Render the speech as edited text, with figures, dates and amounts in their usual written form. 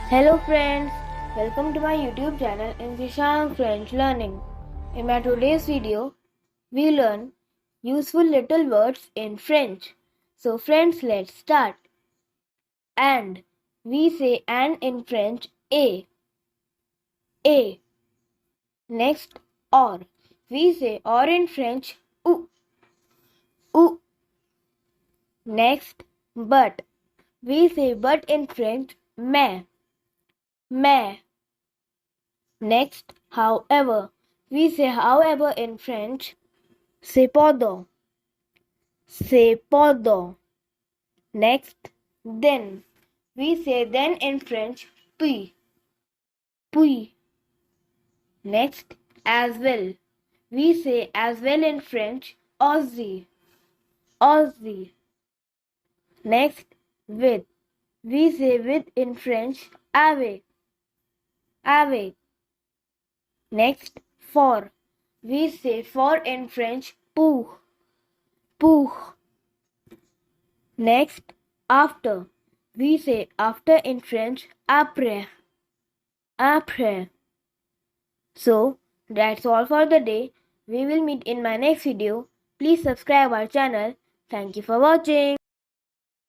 Hello friends, welcome to my YouTube channel Insishan French Learning. In my today's video, we learn useful little words in French. So friends, let's start. And we say and in French a. Next or we say or in French ou. Next but we say but in French mais. Next, however, we say however in French, cependant. Next, then, we say then in French, puis. Next, as well, we say as well in French, aussi. Next, with, we say with in French, avec. Next, for, we say for in French, pour. Next, after, we say after in French, après. So, that's all for the day. We will meet in my next video. Please subscribe our channel. Thank you for watching.